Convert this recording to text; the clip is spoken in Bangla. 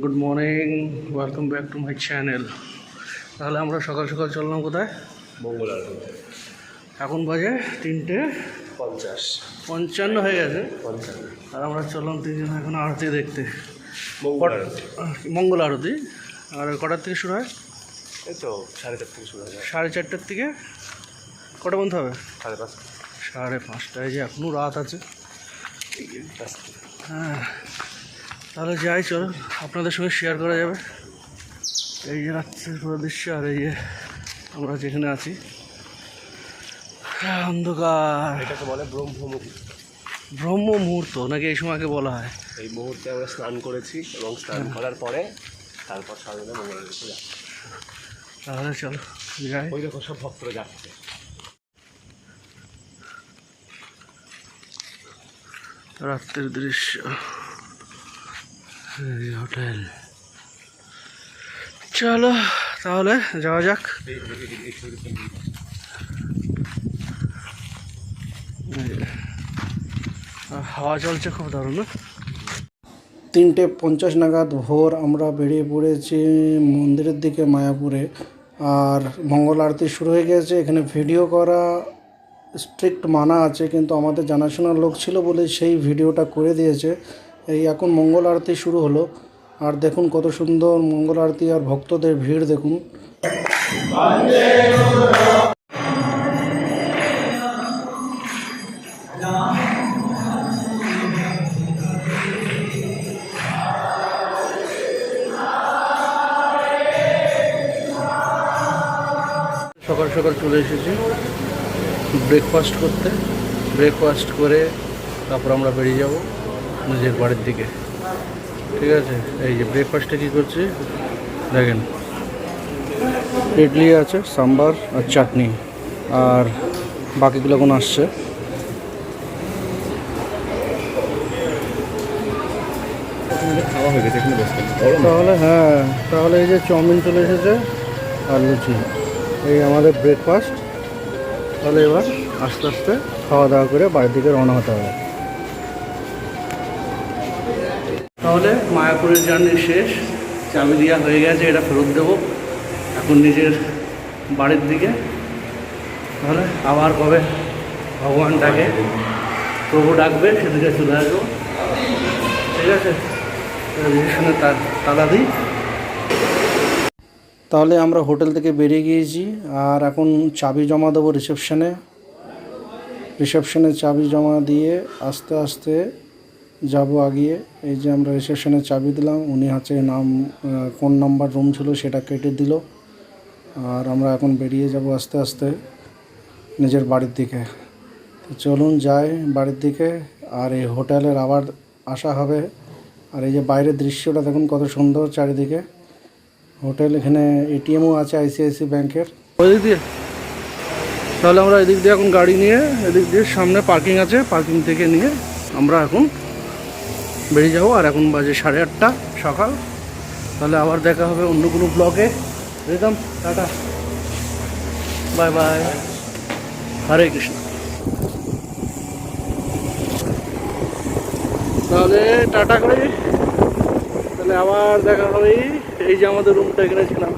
Good morning, welcome back to my channel. তাহলে আমরা সকাল সকাল চললাম কোথায়? মঙ্গল আরতি। এখন বাজে 3:55 হয়ে গেছে। আর আমরা চললাম তিনজন এখন আরতি দেখতে, মঙ্গল আরতি। আর কটার থেকে শুরু হয়? এই তো 4:30 থেকে শুরু হয়। 4:30 থেকে কটা বন্ধ হবে? 5:30। 5:30। যে এখনও রাত আছে। হ্যাঁ, তাহলে যাই, চলো আপনাদের সঙ্গে শেয়ার করা যাবে এই যে রাত্রের পুরো দৃশ্য। আর এই যে আমরা যেখানে আছি, অন্ধকার। এটাকে বলে ব্রহ্ম মুহূর্ত নাকি এই সময়কে বলা হয়? এই মুহূর্তে আমরা স্নান করেছি এবং স্নান করার পরে তারপর সারাদিনে মঙ্গল আরতি যাচ্ছে। তাহলে চলো যাই। ওই দেখো সব ভক্তরা যাচ্ছে। রাত্রের দৃশ্য, হোটেল। চলো তাহলে যাওয়া যাক। হাওয়া চলছে খুব দারুণ না? 3:50 নাগাদ ভোর আমরা বেরিয়ে পড়েছি মন্দিরের দিকে, মায়াপুরে। আর মঙ্গল আরতি শুরু হয়ে গেছে। এখানে ভিডিও করা স্ট্রিক্ট মানা আছে, কিন্তু আমাদের জানাশোনার লোক ছিল বলে সেই ভিডিওটা করে দিয়েছে। এই এখন মঙ্গল আরতি শুরু হলো। আর দেখুন কত সুন্দর মঙ্গল আরতি, আর ভক্তদের ভিড় দেখুন। সকাল সকাল চলে এসেছি ব্রেকফাস্ট করতে। ব্রেকফাস্ট করে তারপর আমরা বেরিয়ে যাব নিজের বাড়ির দিকে। ঠিক আছে, এই যে ব্রেকফাস্টে কী করছি দেখেন। ইডলি আছে, সাম্বার আর চাটনি, আর বাকিগুলো এখন আসছে। খাওয়া হয়ে গেছে, এখানে বসতে তাহলে হ্যাঁ, তাহলে এই যে চাউমিন চলে এসেছে আর লুচি, এই আমাদের ব্রেকফাস্ট। তাহলে এবার আস্তে আস্তে খাওয়া দাওয়া করে বাড়ির দিকে রওনা হতে হবে। তাহলে মায়াপুরের জার্নি শেষ, চাবি দেওয়া হয়ে গেছে, এটা ফেরত দেবো এখন নিজের বাড়ির দিকে। তাহলে আবার কবে ভগবান ডাকে, প্রভু ডাকবে, সেদিকে চলে আসবো। ঠিক আছে, রিসেপশনে তালা দিই। তাহলে আমরা হোটেল থেকে বেরিয়ে গিয়েছি, আর এখন চাবি জমা দেবো রিসেপশনে চাবি জমা দিয়ে আস্তে আস্তে যাব আগিয়ে। এই যে আমরা রিসেপশনে চাবি দিলাম, উনি হচ্ছে নাম, কোন নাম্বার রুম ছিল সেটা কেটে দিল। আর আমরা এখন বেরিয়ে যাব আস্তে আস্তে নিজের বাড়ির দিকে। তো চলুন যাই বাড়ির দিকে। আর এই হোটেলের আবার আসা হবে। আর এই যে বাইরের দৃশ্যটা দেখুন কত সুন্দর চারিদিকে হোটেল। এখানে এটিএমও আছে আইসিআইসি ব্যাংকের। ওইদিক দিয়ে তাহলে আমরা এদিক দিয়ে এখন গাড়ি নিয়ে, এদিক দিয়ে সামনে পার্কিং আছে, পার্কিং থেকে নিয়ে আমরা এখন বেরিয়ে যাবো। আর এখন বাজে 8:30 সকাল। তাহলে আবার দেখা হবে অন্য কোনো ব্লগে। রিদম, টাটা, বাই বাই, হরে কৃষ্ণ। তাহলে টাটা করে, তাহলে আবার দেখা হবে। এই যে আমাদের রুমটা এখানে ছিলাম।